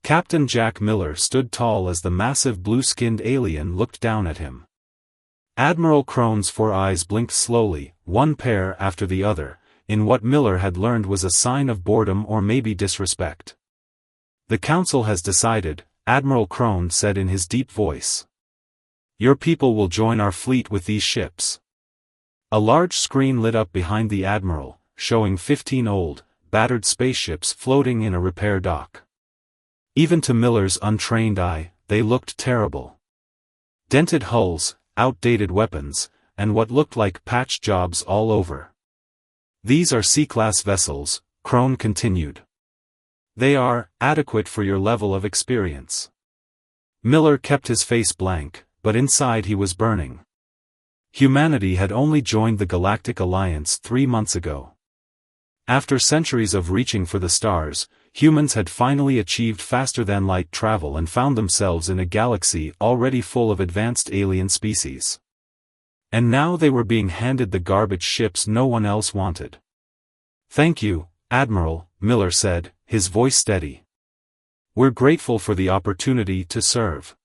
Captain Jack Miller stood tall as the massive blue-skinned alien looked down at him. Admiral Crone's 4 eyes blinked slowly, one pair after the other, in what Miller had learned was a sign of boredom or maybe disrespect. "The Council has decided," Admiral Crone said in his deep voice. "Your people will join our fleet with these ships." A large screen lit up behind the Admiral, showing 15 old, battered spaceships floating in a repair dock. Even to Miller's untrained eye, they looked terrible. Dented hulls, outdated weapons, and what looked like patch jobs all over. "These are C-class vessels," Crone continued. "They are adequate for your level of experience." Miller kept his face blank, but inside he was burning. Humanity had only joined the Galactic Alliance 3 months ago. After centuries of reaching for the stars, humans had finally achieved faster-than-light travel and found themselves in a galaxy already full of advanced alien species. And now they were being handed the garbage ships no one else wanted. "Thank you, Admiral," Miller said, his voice steady. "We're grateful for the opportunity to serve."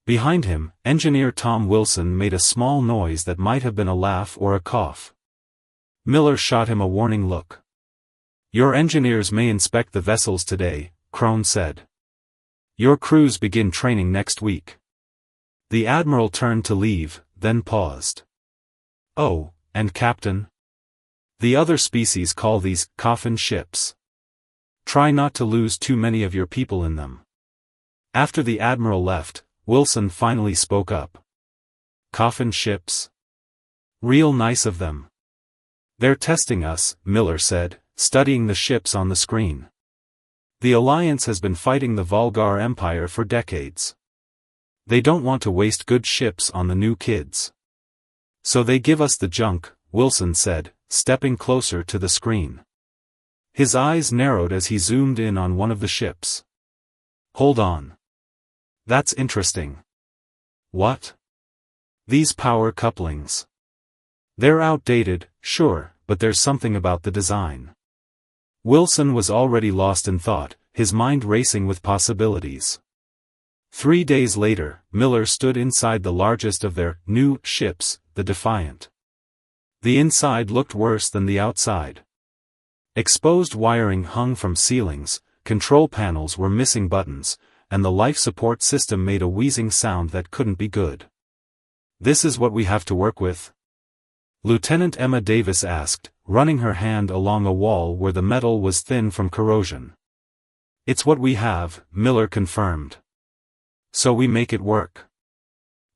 Behind him, Engineer Tom Wilson made a small noise that might have been a laugh or a cough. Miller shot him a warning look. "Your engineers may inspect the vessels today," Crone said. "Your crews begin training next week." The Admiral turned to leave, then paused. "Oh, and Captain? The other species call these coffin ships. Try not to lose too many of your people in them." After the Admiral left, Wilson finally spoke up. "Coffin ships? Real nice of them." "They're testing us," Miller said, studying the ships on the screen. "The Alliance has been fighting the Vulgar Empire for decades. They don't want to waste good ships on the new kids. So they give us the junk," Wilson said, stepping closer to the screen. His eyes narrowed as he zoomed in on one of the ships. "Hold on. That's interesting." "What?" "These power couplings. They're outdated, sure, but there's something about the design." Wilson was already lost in thought, his mind racing with possibilities. 3 days later, Miller stood inside the largest of their new ships, the Defiant. The inside looked worse than the outside. Exposed wiring hung from ceilings, control panels were missing buttons, and the life support system made a wheezing sound that couldn't be good. "This is what we have to work with?" Lieutenant Emma Davis asked, running her hand along a wall where the metal was thin from corrosion. "It's what we have," Miller confirmed. "So we make it work."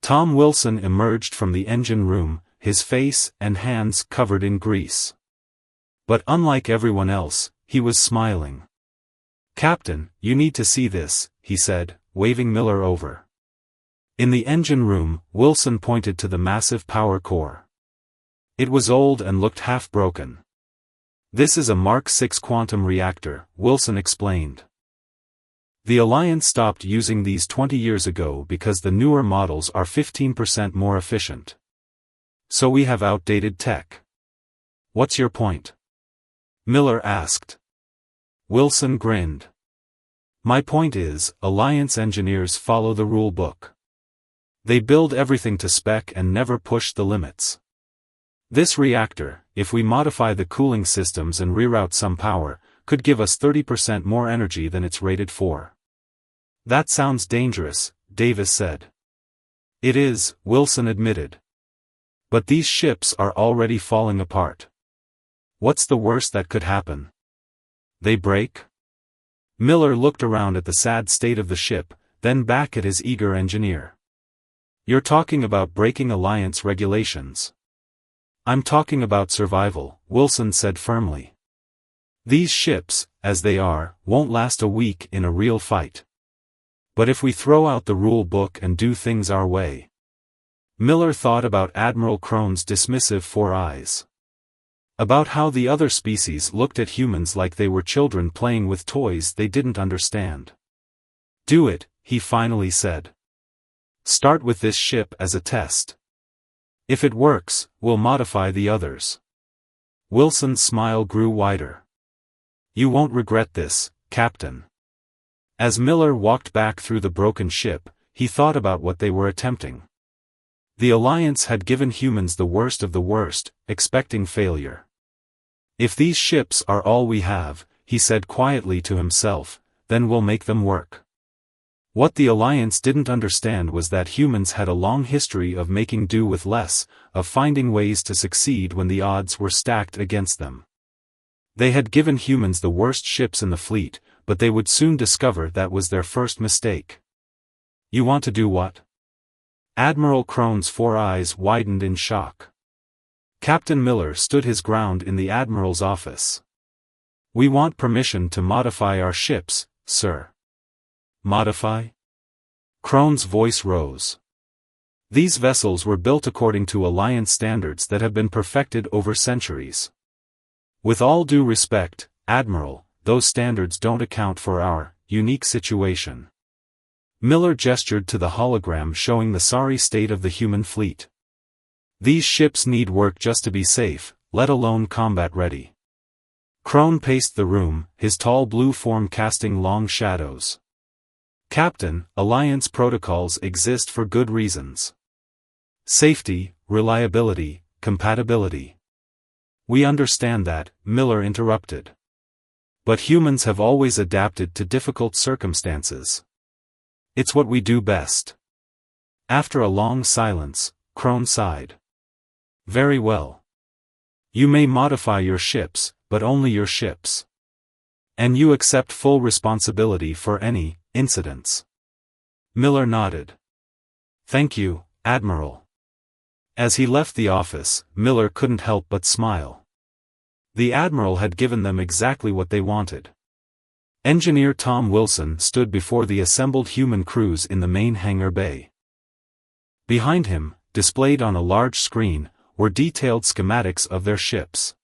Tom Wilson emerged from the engine room, his face and hands covered in grease. But unlike everyone else, he was smiling. "Captain, you need to see this," he said, waving Miller over. In the engine room, Wilson pointed to the massive power core. It was old and looked half broken. "This is a Mark VI quantum reactor," Wilson explained. "The Alliance stopped using these 20 years ago because the newer models are 15% more efficient. So we have outdated tech." "What's your point?" Miller asked. Wilson grinned. "My point is, Alliance engineers follow the rule book. They build everything to spec and never push the limits. This reactor, if we modify the cooling systems and reroute some power, could give us 30% more energy than it's rated for." "That sounds dangerous," Davis said. "It is," Wilson admitted. "But these ships are already falling apart. What's the worst that could happen? They break?" Miller looked around at the sad state of the ship, then back at his eager engineer. "You're talking about breaking Alliance regulations." "I'm talking about survival," Wilson said firmly. "These ships, as they are, won't last a week in a real fight. But if we throw out the rule book and do things our way." Miller thought about Admiral Crone's dismissive 4 eyes. About how the other species looked at humans like they were children playing with toys they didn't understand. "Do it," he finally said. "Start with this ship as a test. If it works, we'll modify the others." Wilson's smile grew wider. "You won't regret this, Captain." As Miller walked back through the broken ship, he thought about what they were attempting. The Alliance had given humans the worst of the worst, expecting failure. If these ships are all we have, he said quietly to himself, then we'll make them work. What the Alliance didn't understand was that humans had a long history of making do with less, of finding ways to succeed when the odds were stacked against them. They had given humans the worst ships in the fleet, but they would soon discover that was their first mistake. You want to do what? Admiral Crone's 4 eyes widened in shock. Captain Miller stood his ground in the Admiral's office. We want permission to modify our ships, sir. Modify? Crone's voice rose. These vessels were built according to Alliance standards that have been perfected over centuries. With all due respect, Admiral, those standards don't account for our unique situation. Miller gestured to the hologram showing the sorry state of the human fleet. These ships need work just to be safe, let alone combat-ready. Crone paced the room, his tall blue form casting long shadows. Captain, Alliance protocols exist for good reasons. Safety, reliability, compatibility. We understand that, Miller interrupted. But humans have always adapted to difficult circumstances. It's what we do best. After a long silence, Crone sighed. Very well. You may modify your ships, but only your ships. And you accept full responsibility for any incidents. Miller nodded. Thank you, Admiral. As he left the office, Miller couldn't help but smile. The Admiral had given them exactly what they wanted. Engineer Tom Wilson stood before the assembled human crews in the main hangar bay. Behind him, displayed on a large screen, were detailed schematics of their ships.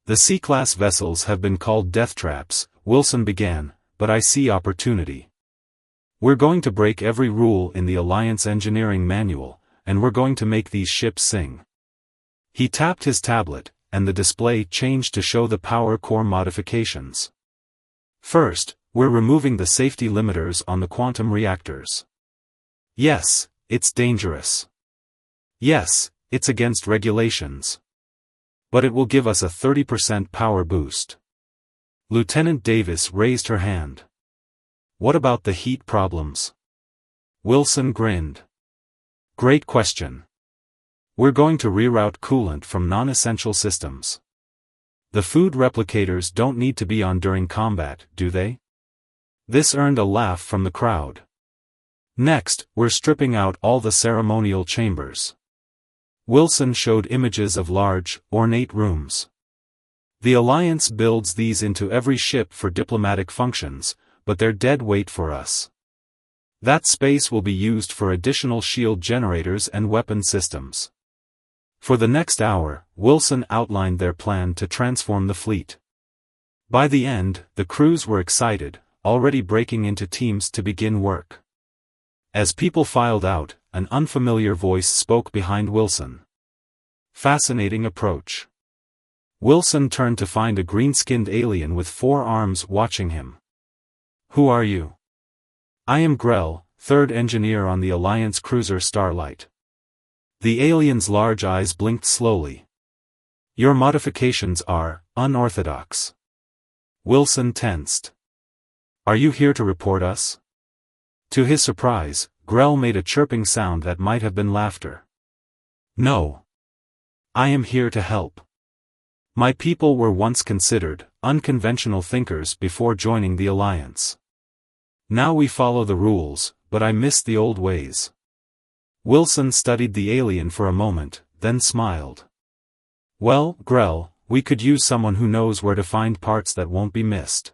The C-class vessels have been called death traps, Wilson began, but I see opportunity. We're going to break every rule in the Alliance engineering manual, and we're going to make these ships sing. He tapped his tablet, and the display changed to show the power core modifications. First, we're removing the safety limiters on the quantum reactors. Yes, it's dangerous. Yes, it's against regulations. But it will give us a 30% power boost. Lieutenant Davis raised her hand. What about the heat problems? Wilson grinned. Great question. We're going to reroute coolant from non-essential systems. The food replicators don't need to be on during combat, do they? This earned a laugh from the crowd. Next, we're stripping out all the ceremonial chambers. Wilson showed images of large, ornate rooms. The Alliance builds these into every ship for diplomatic functions, but they're dead weight for us. That space will be used for additional shield generators and weapon systems. For the next hour, Wilson outlined their plan to transform the fleet. By the end, the crews were excited, already breaking into teams to begin work. As people filed out, an unfamiliar voice spoke behind Wilson. Fascinating approach. Wilson turned to find a green-skinned alien with 4 arms watching him. Who are you? I am Grell, 3rd engineer on the Alliance cruiser Starlight. The alien's large eyes blinked slowly. Your modifications are unorthodox. Wilson tensed. Are you here to report us? To his surprise, Grell made a chirping sound that might have been laughter. No. I am here to help. My people were once considered unconventional thinkers before joining the Alliance. Now we follow the rules, but I miss the old ways. Wilson studied the alien for a moment, then smiled. Well, Grell, we could use someone who knows where to find parts that won't be missed.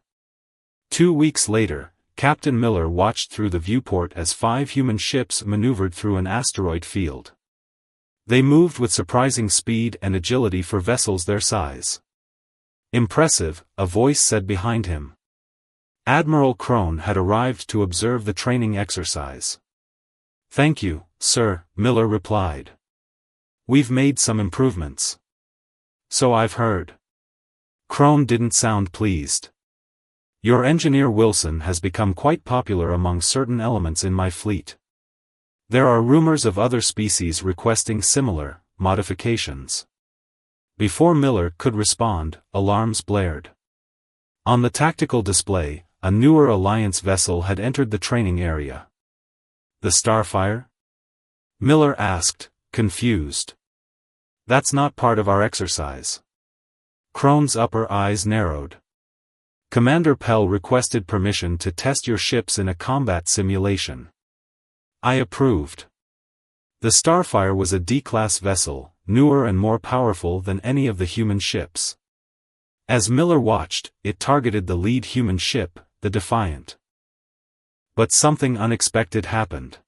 2 weeks later, Captain Miller watched through the viewport as 5 human ships maneuvered through an asteroid field. They moved with surprising speed and agility for vessels their size. Impressive, a voice said behind him. Admiral Crone had arrived to observe the training exercise. Thank you, sir, Miller replied. We've made some improvements. So I've heard. Crone didn't sound pleased. Your engineer Wilson has become quite popular among certain elements in my fleet. There are rumors of other species requesting similar modifications. Before Miller could respond, alarms blared. On the tactical display, a newer Alliance vessel had entered the training area. The Starfire? Miller asked, confused. That's not part of our exercise. Crone's upper eyes narrowed. Commander Pell requested permission to test your ships in a combat simulation. I approved. The Starfire was a D-class vessel, newer and more powerful than any of the human ships. As Miller watched, it targeted the lead human ship, the Defiant. But something unexpected happened.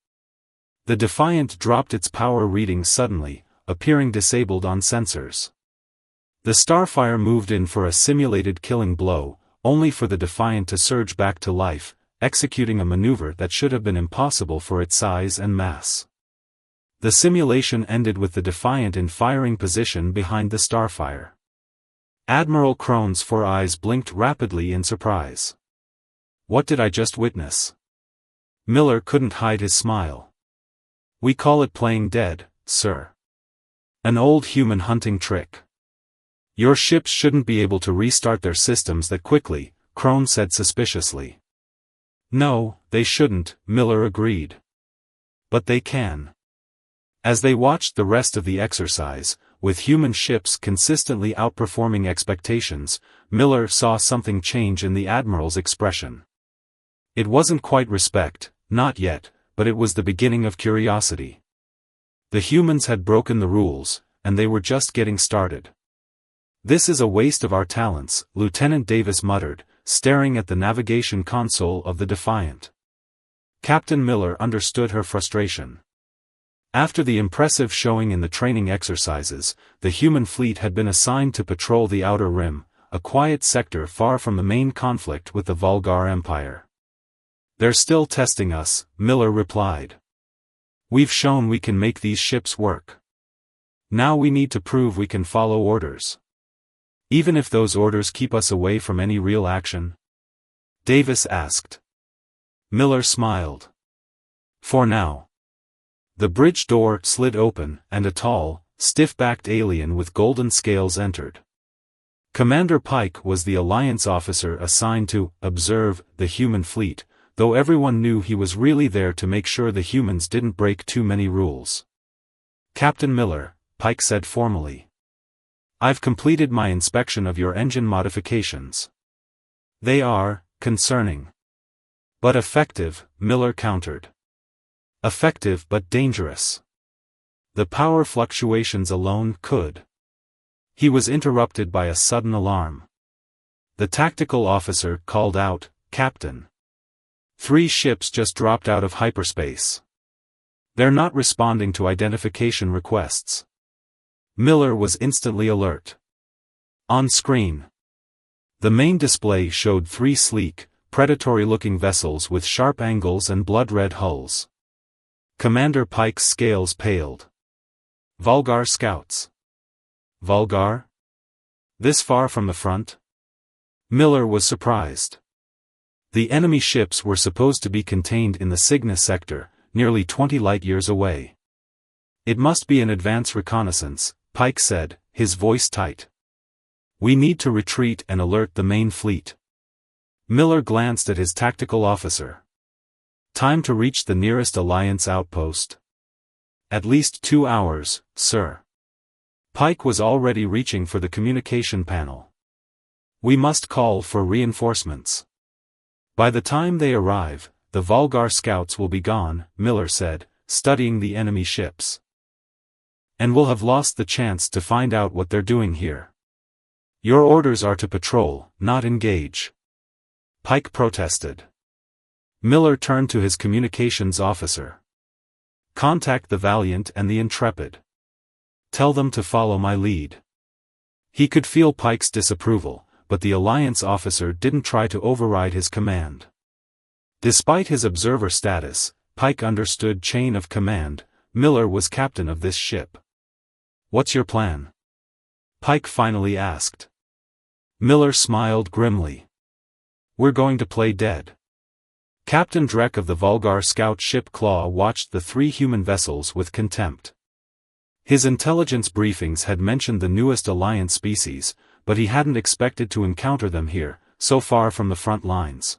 The Defiant dropped its power reading suddenly, appearing disabled on sensors. The Starfire moved in for a simulated killing blow, only for the Defiant to surge back to life, executing a maneuver that should have been impossible for its size and mass. The simulation ended with the Defiant in firing position behind the Starfire. Admiral Crone's 4 eyes blinked rapidly in surprise. What did I just witness? Miller couldn't hide his smile. We call it playing dead, sir. An old human hunting trick. Your ships shouldn't be able to restart their systems that quickly, Crone said suspiciously. No, they shouldn't, Miller agreed. But they can. As they watched the rest of the exercise, with human ships consistently outperforming expectations, Miller saw something change in the Admiral's expression. It wasn't quite respect, not yet, but it was the beginning of curiosity. The humans had broken the rules, and they were just getting started. This is a waste of our talents, Lieutenant Davis muttered, staring at the navigation console of the Defiant. Captain Miller understood her frustration. After the impressive showing in the training exercises, the human fleet had been assigned to patrol the Outer Rim, a quiet sector far from the main conflict with the Vulgar Empire. They're still testing us, Miller replied. We've shown we can make these ships work. Now we need to prove we can follow orders. Even if those orders keep us away from any real action? Davis asked. Miller smiled. For now. The bridge door slid open, and a tall, stiff-backed alien with golden scales entered. Commander Pike was the Alliance officer assigned to observe the human fleet, though everyone knew he was really there to make sure the humans didn't break too many rules. Captain Miller, Pike said formally. I've completed my inspection of your engine modifications. They are concerning. But effective, Miller countered. Effective but dangerous. The power fluctuations alone could. He was interrupted by a sudden alarm. The tactical officer called out, Captain. 3 ships just dropped out of hyperspace. They're not responding to identification requests. Miller was instantly alert. On screen. The main display showed 3 sleek, predatory-looking vessels with sharp angles and blood-red hulls. Commander Pike's scales paled. Vulgar scouts. Vulgar? This far from the front? Miller was surprised. The enemy ships were supposed to be contained in the Cygnus sector, nearly 20 light-years away. It must be an advance reconnaissance, Pike said, his voice tight. We need to retreat and alert the main fleet. Miller glanced at his tactical officer. Time to reach the nearest Alliance outpost. At least 2 hours, sir. Pike was already reaching for the communication panel. We must call for reinforcements. By the time they arrive, the Vulgar scouts will be gone, Miller said, studying the enemy ships. And we'll have lost the chance to find out what they're doing here. Your orders are to patrol, not engage. Pike protested. Miller turned to his communications officer. Contact the Valiant and the Intrepid. Tell them to follow my lead. He could feel Pike's disapproval, but the Alliance officer didn't try to override his command. Despite his observer status, Pike understood chain of command. Miller was captain of this ship. What's your plan? Pike finally asked. Miller smiled grimly. We're going to play dead. Captain Drek of the Vulgar scout ship Claw watched the 3 human vessels with contempt. His intelligence briefings had mentioned the newest Alliance species, but he hadn't expected to encounter them here, so far from the front lines.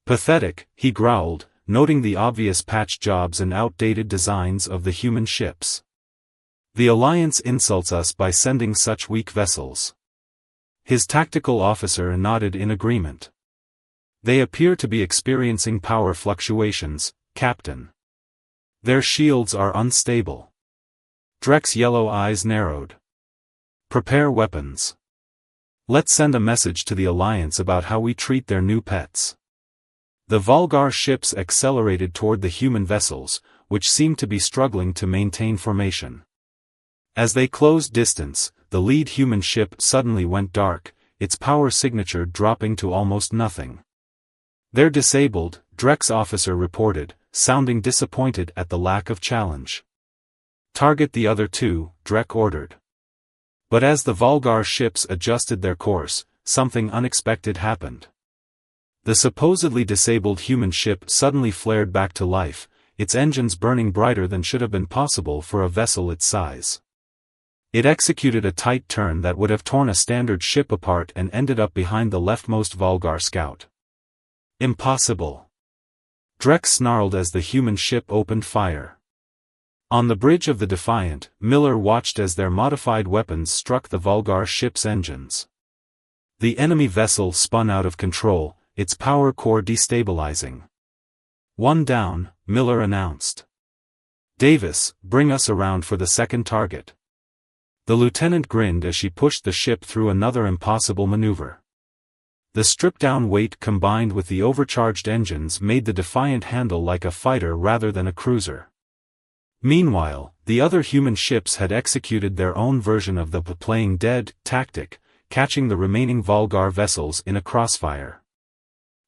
Pathetic, he growled, noting the obvious patch jobs and outdated designs of the human ships. The Alliance insults us by sending such weak vessels. His tactical officer nodded in agreement. They appear to be experiencing power fluctuations, Captain. Their shields are unstable. Drek's yellow eyes narrowed. Prepare weapons. Let's send a message to the Alliance about how we treat their new pets. The Vulgar ships accelerated toward the human vessels, which seemed to be struggling to maintain formation. As they closed distance, the lead human ship suddenly went dark, its power signature dropping to almost nothing. They're disabled, Drek's officer reported, sounding disappointed at the lack of challenge. Target the other 2, Drek ordered. But as the Vulgar ships adjusted their course, something unexpected happened. The supposedly disabled human ship suddenly flared back to life, its engines burning brighter than should have been possible for a vessel its size. It executed a tight turn that would have torn a standard ship apart and ended up behind the leftmost Vulgar scout. Impossible. Drek snarled as the human ship opened fire. On the bridge of the Defiant, Miller watched as their modified weapons struck the Vulgar ship's engines. The enemy vessel spun out of control, its power core destabilizing. "One down," Miller announced. "Davis, bring us around for the second target." The lieutenant grinned as she pushed the ship through another impossible maneuver. The stripped-down weight combined with the overcharged engines made the Defiant handle like a fighter rather than a cruiser. Meanwhile, the other human ships had executed their own version of the playing dead tactic, catching the remaining Vulgar vessels in a crossfire.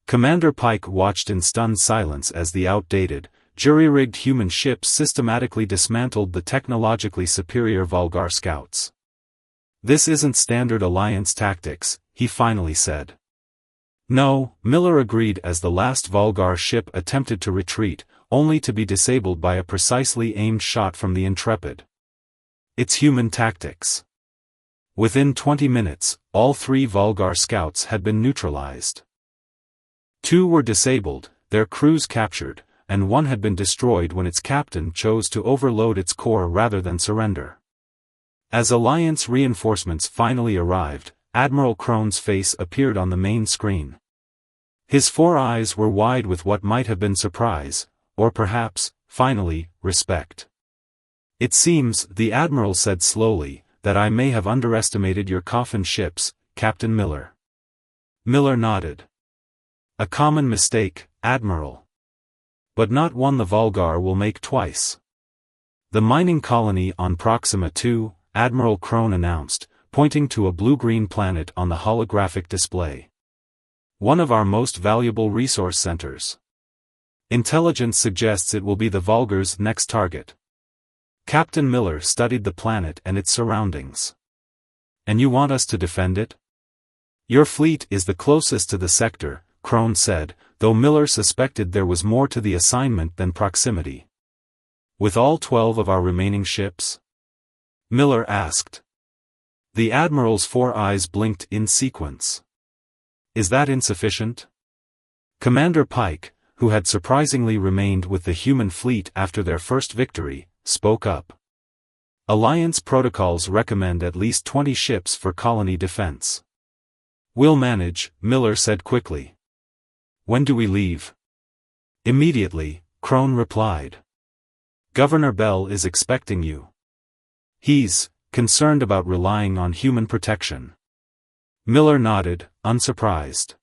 Commander Pike watched in stunned silence as the outdated, jury-rigged human ships systematically dismantled the technologically superior Vulgar scouts. "This isn't standard Alliance tactics," he finally said. "No," Miller agreed as the last Vulgar ship attempted to retreat, only to be disabled by a precisely aimed shot from the Intrepid. "It's human tactics." Within 20 minutes, all 3 Vulgar scouts had been neutralized. 2 were disabled, their crews captured, and 1 had been destroyed when its captain chose to overload its core rather than surrender. As Alliance reinforcements finally arrived, Admiral Crone's face appeared on the main screen. His 4 eyes were wide with what might have been surprise, or perhaps, finally, respect. "It seems," the Admiral said slowly, "that I may have underestimated your coffin ships, Captain Miller." Miller nodded. "A common mistake, Admiral. But not one the Vulgar will make twice." "The mining colony on Proxima II," Admiral Crone announced, pointing to a blue-green planet on the holographic display. "One of our most valuable resource centers. Intelligence suggests it will be the Vulgar's next target." Captain Miller studied the planet and its surroundings. "And you want us to defend it?" "Your fleet is the closest to the sector," Crone said, though Miller suspected there was more to the assignment than proximity. "With all 12 of our remaining ships?" Miller asked. The Admiral's 4 eyes blinked in sequence. "Is that insufficient?" Commander Pike, who had surprisingly remained with the human fleet after their first victory, spoke up. "Alliance protocols recommend at least 20 ships for colony defense." "We'll manage," Miller said quickly. "When do we leave?" "Immediately," Crone replied. "Governor Bell is expecting you. He's concerned about relying on human protection." Miller nodded, unsurprised.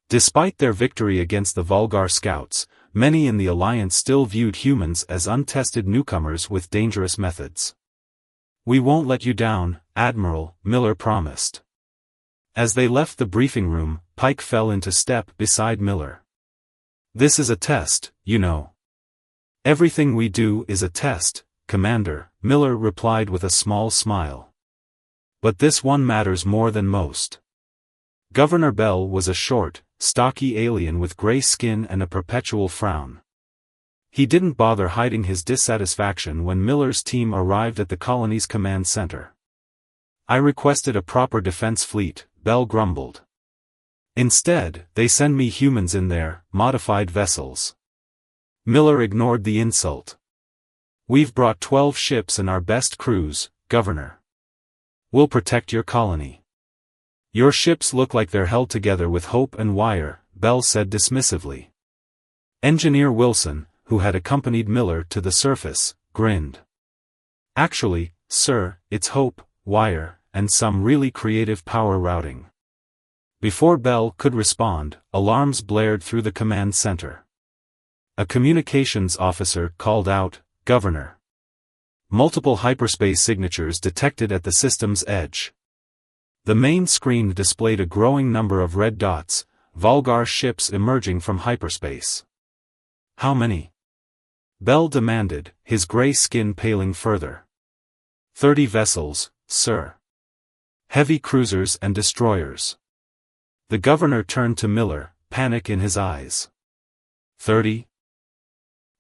Despite their victory against the Vulgar scouts, many in the Alliance still viewed humans as untested newcomers with dangerous methods. "We won't let you down, Admiral," Miller promised. As they left the briefing room, Pike fell into step beside Miller. "This is a test, you know." "Everything we do is a test, Commander," Miller replied with a small smile. "But this one matters more than most." Governor Bell was a short, stocky alien with gray skin and a perpetual frown. He didn't bother hiding his dissatisfaction when Miller's team arrived at the colony's command center. "I requested a proper defense fleet," Bell grumbled. "Instead, they send me humans in their modified vessels." Miller ignored the insult. "We've brought 12 ships and our best crews, Governor. We'll protect your colony." "Your ships look like they're held together with hope and wire," Bell said dismissively. Engineer Wilson, who had accompanied Miller to the surface, grinned. "Actually, sir, it's hope, wire, and some really creative power routing." Before Bell could respond, alarms blared through the command center. A communications officer called out, "Governor. Multiple hyperspace signatures detected at the system's edge." The main screen displayed a growing number of red dots, Volgar ships emerging from hyperspace. "How many?" Bell demanded, his gray skin paling further. 30 vessels, sir. Heavy cruisers and destroyers." The governor turned to Miller, panic in his eyes. 30?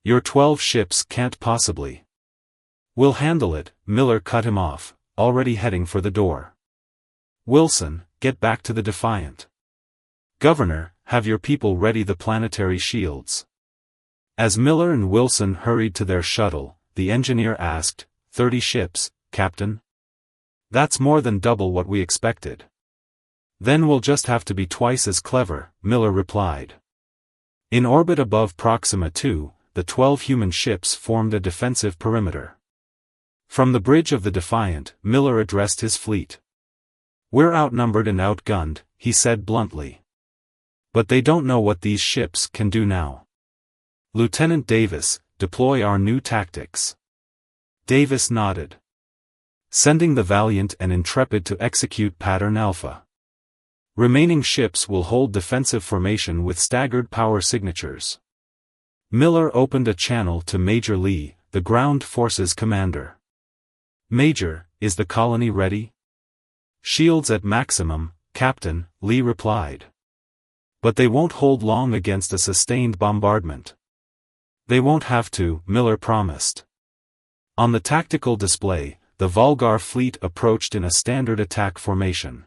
Your 12 ships can't possibly. "We'll handle it," Miller cut him off, already heading for the door. "Wilson, get back to the Defiant. Governor, have your people ready the planetary shields." As Miller and Wilson hurried to their shuttle, the engineer asked, 30 ships, Captain? That's more than double what we expected." "Then we'll just have to be twice as clever," Miller replied. In orbit above Proxima II, the 12 human ships formed a defensive perimeter. From the bridge of the Defiant, Miller addressed his fleet. "We're outnumbered and outgunned," he said bluntly. "But they don't know what these ships can do now. Lieutenant Davis, deploy our new tactics." Davis nodded. "Sending the Valiant and Intrepid to execute Pattern Alpha. Remaining ships will hold defensive formation with staggered power signatures." Miller opened a channel to Major Lee, the ground forces commander. "Major, is the colony ready?" "Shields at maximum, Captain," Lee replied. "But they won't hold long against a sustained bombardment." "They won't have to," Miller promised. On the tactical display, the Volgar fleet approached in a standard attack formation.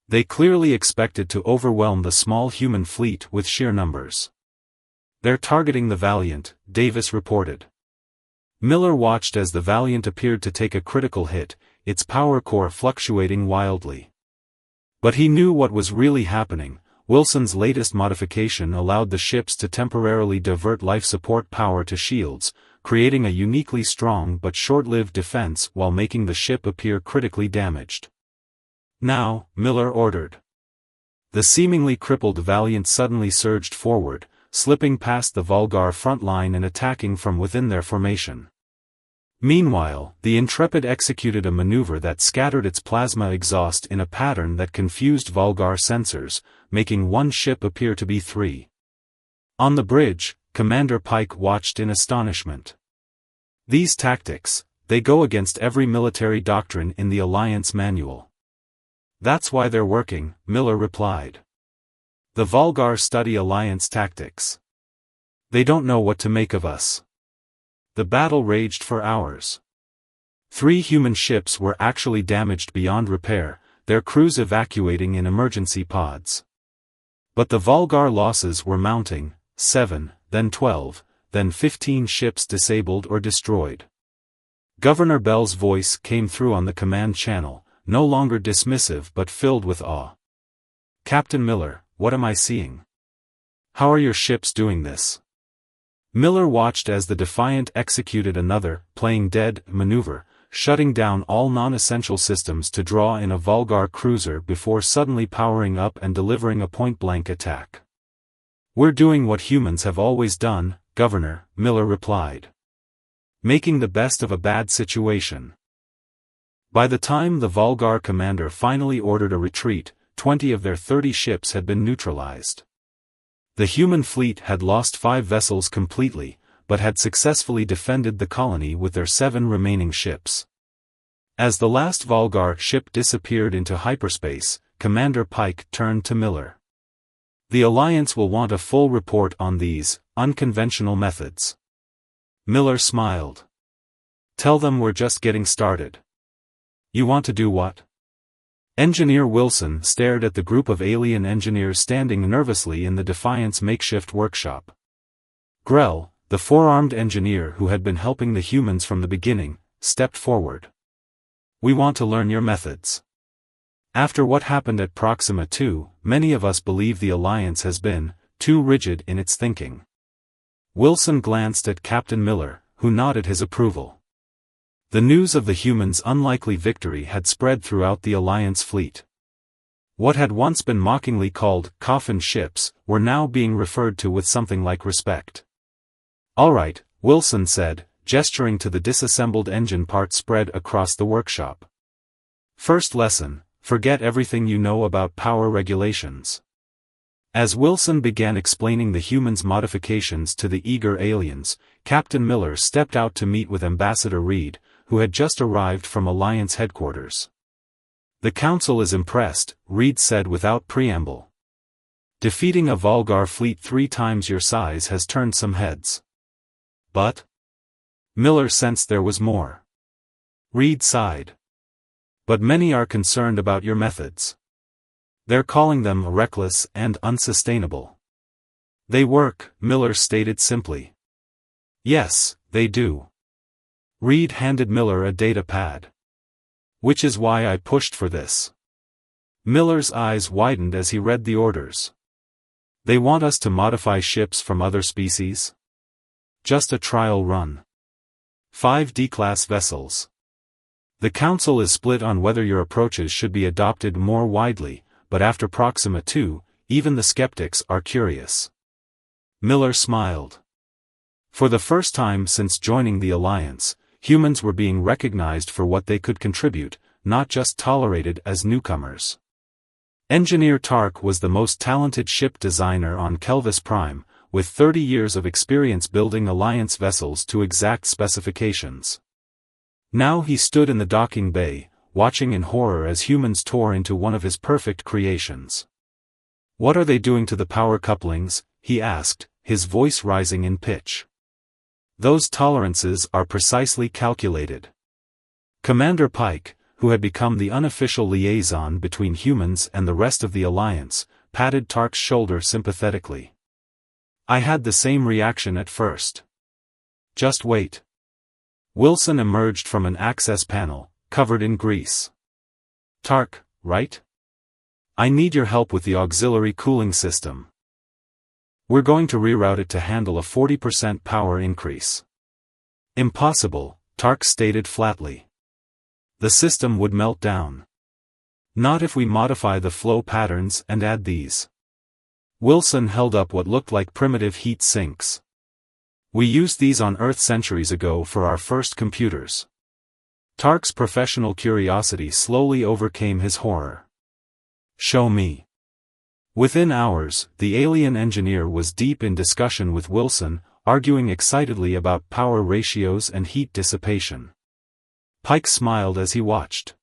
They clearly expected to overwhelm the small human fleet with sheer numbers. "They're targeting the Valiant," Davis reported. Miller watched as the Valiant appeared to take a critical hit, its power core fluctuating wildly. But he knew what was really happening. Wilson's latest modification allowed the ships to temporarily divert life support power to shields, creating a uniquely strong but short-lived defense while making the ship appear critically damaged. "Now," Miller ordered. The seemingly crippled Valiant suddenly surged forward, slipping past the Volgar front line and attacking from within their formation. Meanwhile, the Intrepid executed a maneuver that scattered its plasma exhaust in a pattern that confused Volgar sensors, making one ship appear to be 3. On the bridge, Commander Pike watched in astonishment. "These tactics, they go against every military doctrine in the Alliance manual." "That's why they're working," Miller replied. "The Volgar study Alliance tactics. They don't know what to make of us." The battle raged for hours. 3 human ships were actually damaged beyond repair, their crews evacuating in emergency pods. But the Volgar losses were mounting, 7, then 12, then 15 ships disabled or destroyed. Governor Bell's voice came through on the command channel, no longer dismissive but filled with awe. "Captain Miller, what am I seeing? How are your ships doing this?" Miller watched as the Defiant executed another, playing dead, maneuver, shutting down all non-essential systems to draw in a Volgar cruiser before suddenly powering up and delivering a point-blank attack. "We're doing what humans have always done, Governor," Miller replied. "Making the best of a bad situation." By the time the Volgar commander finally ordered a retreat, 20 of their 30 ships had been neutralized. The human fleet had lost 5 vessels completely, but had successfully defended the colony with their 7 remaining ships. As the last Volgar ship disappeared into hyperspace, Commander Pike turned to Miller. The Alliance will want a full report on these unconventional methods. Miller smiled. Tell them we're just getting started. You want to do what? Engineer Wilson stared at the group of alien engineers standing nervously in the Defiance makeshift workshop. Grell, the four-armed engineer who had been helping the humans from the beginning, stepped forward. We want to learn your methods. After what happened at Proxima 2, many of us believe the Alliance has been too rigid in its thinking. Wilson glanced at Captain Miller, who nodded his approval. The news of the humans' unlikely victory had spread throughout the Alliance fleet. What had once been mockingly called coffin ships were now being referred to with something like respect. All right, Wilson said, gesturing to the disassembled engine parts spread across the workshop. First lesson, forget everything you know about power regulations. As Wilson began explaining the humans' modifications to the eager aliens, Captain Miller stepped out to meet with Ambassador Reed, who had just arrived from Alliance headquarters. The Council is impressed, Reed said without preamble. Defeating a Volgar fleet 3 times your size has turned some heads. But? Miller sensed there was more. Reed sighed. But many are concerned about your methods. They're calling them reckless and unsustainable. They work, Miller stated simply. Yes, they do. Reed handed Miller a data pad. Which is why I pushed for this. Miller's eyes widened as he read the orders. They want us to modify ships from other species? Just a trial run. 5 D-class vessels. The Council is split on whether your approaches should be adopted more widely, but after Proxima 2, even the skeptics are curious. Miller smiled. For the first time since joining the Alliance, humans were being recognized for what they could contribute, not just tolerated as newcomers. Engineer Tark was the most talented ship designer on Kelvis Prime, with 30 years of experience building Alliance vessels to exact specifications. Now he stood in the docking bay, watching in horror as humans tore into one of his perfect creations. What are they doing to the power couplings? He asked, his voice rising in pitch. Those tolerances are precisely calculated. Commander Pike, who had become the unofficial liaison between humans and the rest of the Alliance, patted Tark's shoulder sympathetically. I had the same reaction at first. Just wait. Wilson emerged from an access panel, covered in grease. Tark, right? I need your help with the auxiliary cooling system. We're going to reroute it to handle a 40% power increase. Impossible, Tark stated flatly. The system would melt down. Not if we modify the flow patterns and add these. Wilson held up what looked like primitive heat sinks. We used these on Earth centuries ago for our first computers. Tark's professional curiosity slowly overcame his horror. Show me. Within hours, the alien engineer was deep in discussion with Wilson, arguing excitedly about power ratios and heat dissipation. Pike smiled as he watched.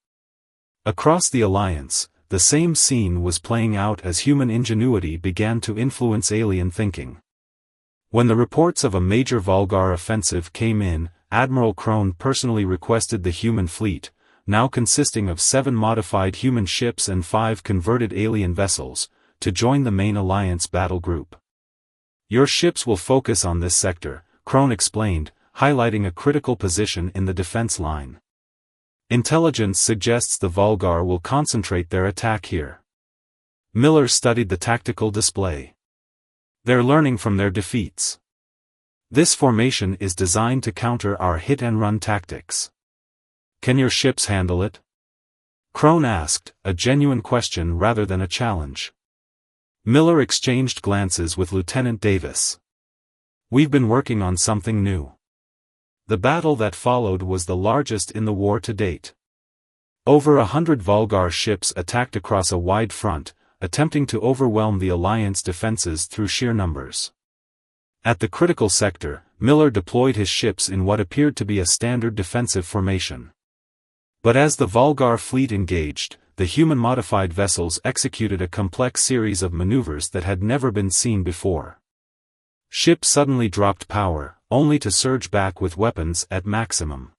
Across the Alliance, the same scene was playing out as human ingenuity began to influence alien thinking. When the reports of a major Volgar offensive came in, Admiral Crone personally requested the human fleet, now consisting of 7 modified human ships and 5 converted alien vessels, to join the main Alliance battle group. Your ships will focus on this sector, Crone explained, highlighting a critical position in the defense line. Intelligence suggests the Volgar will concentrate their attack here. Miller studied the tactical display. They're learning from their defeats. This formation is designed to counter our hit-and-run tactics. Can your ships handle it? Crone asked, a genuine question rather than a challenge. Miller exchanged glances with Lieutenant Davis. We've been working on something new. The battle that followed was the largest in the war to date. Over 100 Volgar ships attacked across a wide front, attempting to overwhelm the Alliance defenses through sheer numbers. At the critical sector, Miller deployed his ships in what appeared to be a standard defensive formation. But as the Volgar fleet engaged, the human-modified vessels executed a complex series of maneuvers that had never been seen before. Ships suddenly dropped power, only to surge back with weapons at maximum.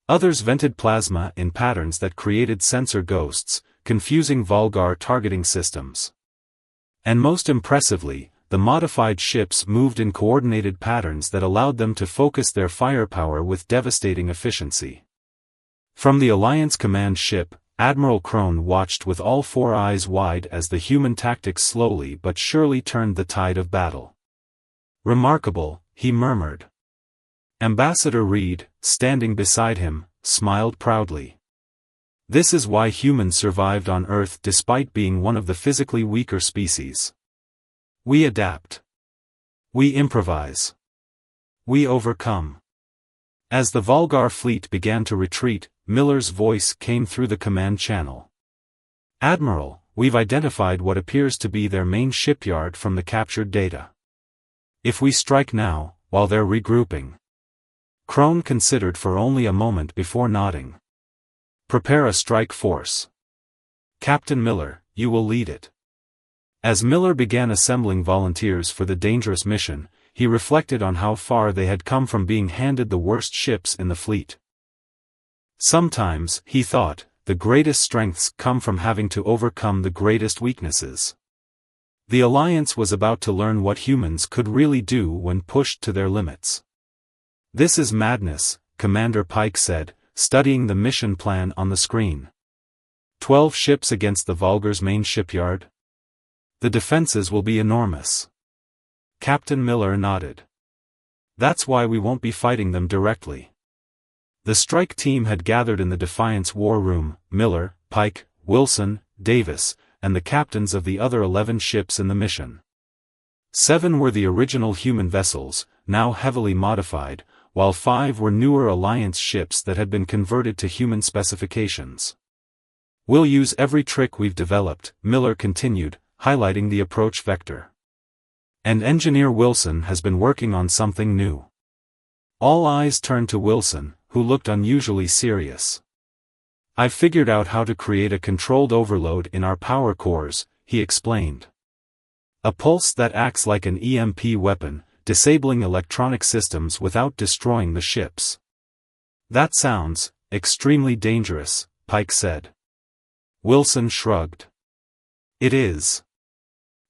Others vented plasma in patterns that created sensor ghosts, confusing Vulgar targeting systems. And most impressively, the modified ships moved in coordinated patterns that allowed them to focus their firepower with devastating efficiency. From the Alliance command ship, Admiral Crone watched with all four eyes wide as the human tactics slowly but surely turned the tide of battle. "Remarkable," he murmured. Ambassador Reed, standing beside him, smiled proudly. "This is why humans survived on Earth despite being one of the physically weaker species. We adapt. We improvise. We overcome." As the Vulgar fleet began to retreat, Miller's voice came through the command channel. "Admiral, we've identified what appears to be their main shipyard from the captured data. If we strike now, while they're regrouping..." Crone considered for only a moment before nodding. "Prepare a strike force. Captain Miller, you will lead it." As Miller began assembling volunteers for the dangerous mission, he reflected on how far they had come from being handed the worst ships in the fleet. Sometimes, he thought, the greatest strengths come from having to overcome the greatest weaknesses. The Alliance was about to learn what humans could really do when pushed to their limits. "This is madness," Commander Pike said, studying the mission plan on the screen. 12 ships against the Vulgar's main shipyard? The defenses will be enormous. Captain Miller nodded. "That's why we won't be fighting them directly." The strike team had gathered in the Defiance war room: Miller, Pike, Wilson, Davis, and the captains of the other 11 ships in the mission. 7 were the original human vessels, now heavily modified, while 5 were newer Alliance ships that had been converted to human specifications. "We'll use every trick we've developed," Miller continued, highlighting the approach vector. "And Engineer Wilson has been working on something new." All eyes turned to Wilson, who looked unusually serious. "I've figured out how to create a controlled overload in our power cores," he explained. "A pulse that acts like an EMP weapon, disabling electronic systems without destroying the ships." "That sounds extremely dangerous," Pike said. Wilson shrugged. "It is.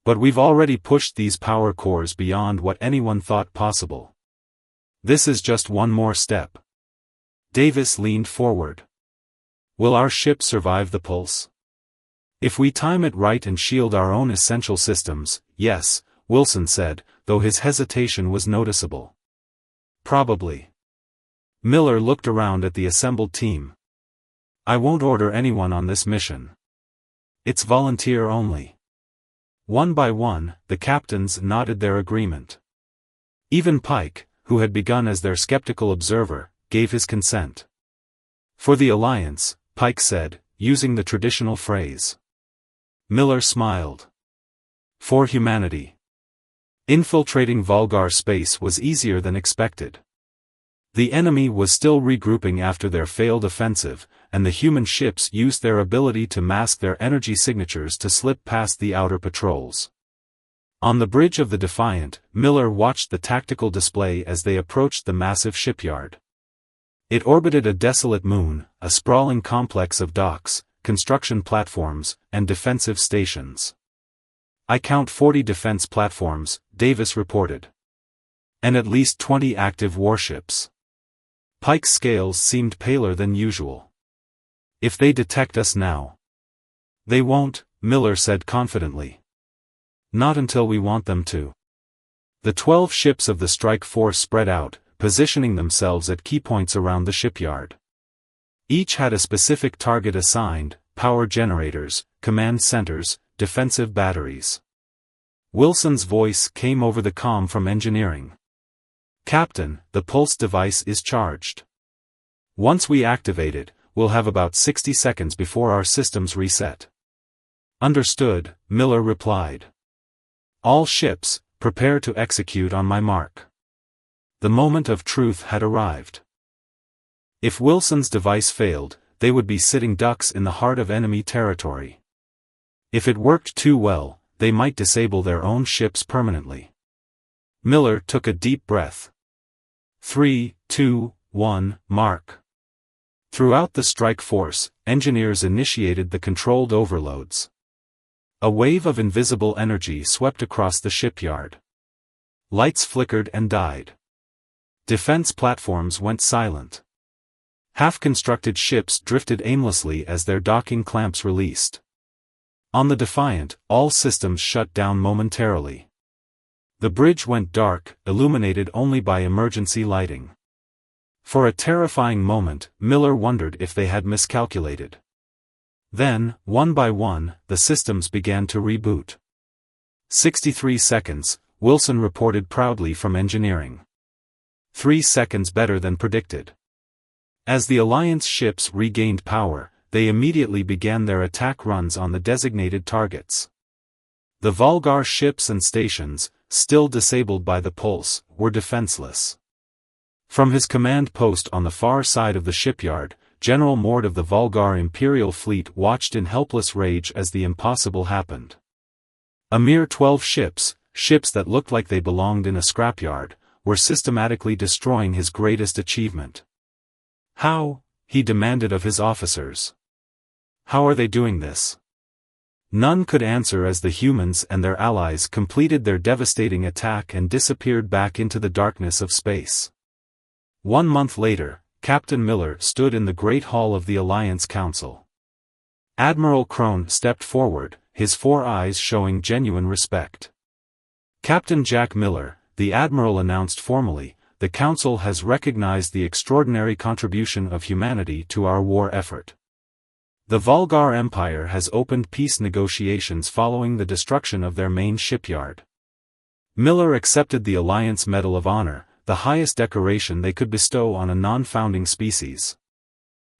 But we've already pushed these power cores beyond what anyone thought possible. This is just one more step." Davis leaned forward. "Will our ship survive the pulse?" "If we time it right and shield our own essential systems, yes," Wilson said, though his hesitation was noticeable. "Probably." Miller looked around at the assembled team. "I won't order anyone on this mission. It's volunteer only." One by one, the captains nodded their agreement. Even Pike, who had begun as their skeptical observer, gave his consent. "For the Alliance," Pike said, using the traditional phrase. Miller smiled. "For humanity." Infiltrating Vulgar space was easier than expected. The enemy was still regrouping after their failed offensive, and the human ships used their ability to mask their energy signatures to slip past the outer patrols. On the bridge of the Defiant, Miller watched the tactical display as they approached the massive shipyard. It orbited a desolate moon, a sprawling complex of docks, construction platforms, and defensive stations. "I count 40 defense platforms," Davis reported. "And at least 20 active warships." Pike's scales seemed paler than usual. "If they detect us now." "They won't," Miller said confidently. "Not until we want them to." The 12 ships of the strike force spread out, positioning themselves at key points around the shipyard. Each had a specific target assigned: power generators, command centers, defensive batteries. Wilson's voice came over the comm from engineering. "Captain, the pulse device is charged. Once we activate it, we'll have about 60 seconds before our systems reset." "Understood," Miller replied. "All ships, prepare to execute on my mark." The moment of truth had arrived. If Wilson's device failed, they would be sitting ducks in the heart of enemy territory. If it worked too well, they might disable their own ships permanently. Miller took a deep breath. 3, 2, 1, mark. Throughout the strike force, engineers initiated the controlled overloads. A wave of invisible energy swept across the shipyard. Lights flickered and died. Defense platforms went silent. Half-constructed ships drifted aimlessly as their docking clamps released. On the Defiant, all systems shut down momentarily. The bridge went dark, illuminated only by emergency lighting. For a terrifying moment, Miller wondered if they had miscalculated. Then, one by one, the systems began to reboot. 63 seconds, Wilson reported proudly from engineering. 3 seconds better than predicted. As the Alliance ships regained power, they immediately began their attack runs on the designated targets. The Volgar ships and stations, still disabled by the pulse, were defenseless. From his command post on the far side of the shipyard, General Mord of the Volgar Imperial Fleet watched in helpless rage as the impossible happened. A mere 12 ships that looked like they belonged in a scrapyard, were systematically destroying his greatest achievement. How, he demanded of his officers. How are they doing this? None could answer as the humans and their allies completed their devastating attack and disappeared back into the darkness of space. 1 month later, Captain Miller stood in the Great Hall of the Alliance Council. Admiral Crone stepped forward, his 4 eyes showing genuine respect. Captain Jack Miller, the Admiral announced formally, the Council has recognized the extraordinary contribution of humanity to our war effort. The Volgar Empire has opened peace negotiations following the destruction of their main shipyard. Miller accepted the Alliance Medal of Honor, the highest decoration they could bestow on a non-founding species.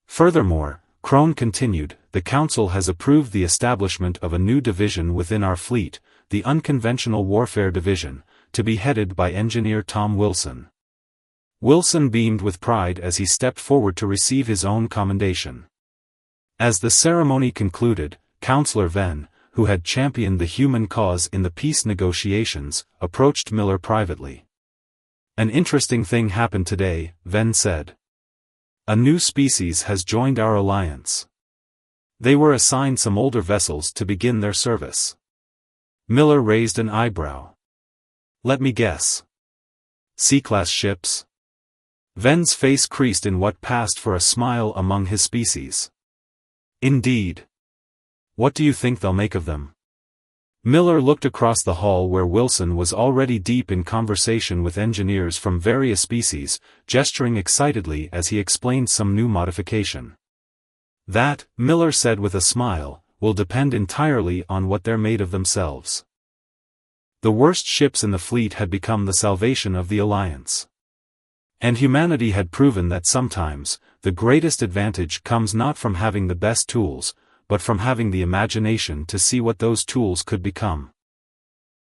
Furthermore, Crone continued, the Council has approved the establishment of a new division within our fleet, the Unconventional Warfare Division, to be headed by Engineer Tom Wilson. Wilson beamed with pride as he stepped forward to receive his own commendation. As the ceremony concluded, Counselor Venn, who had championed the human cause in the peace negotiations, approached Miller privately. An interesting thing happened today, Venn said. A new species has joined our alliance. They were assigned some older vessels to begin their service. Miller raised an eyebrow. Let me guess. C-class ships? Venn's face creased in what passed for a smile among his species. Indeed. What do you think they'll make of them? Miller looked across the hall where Wilson was already deep in conversation with engineers from various species, gesturing excitedly as he explained some new modification. That, Miller said with a smile, will depend entirely on what they're made of themselves. The worst ships in the fleet had become the salvation of the Alliance. And humanity had proven that sometimes, the greatest advantage comes not from having the best tools, but from having the imagination to see what those tools could become.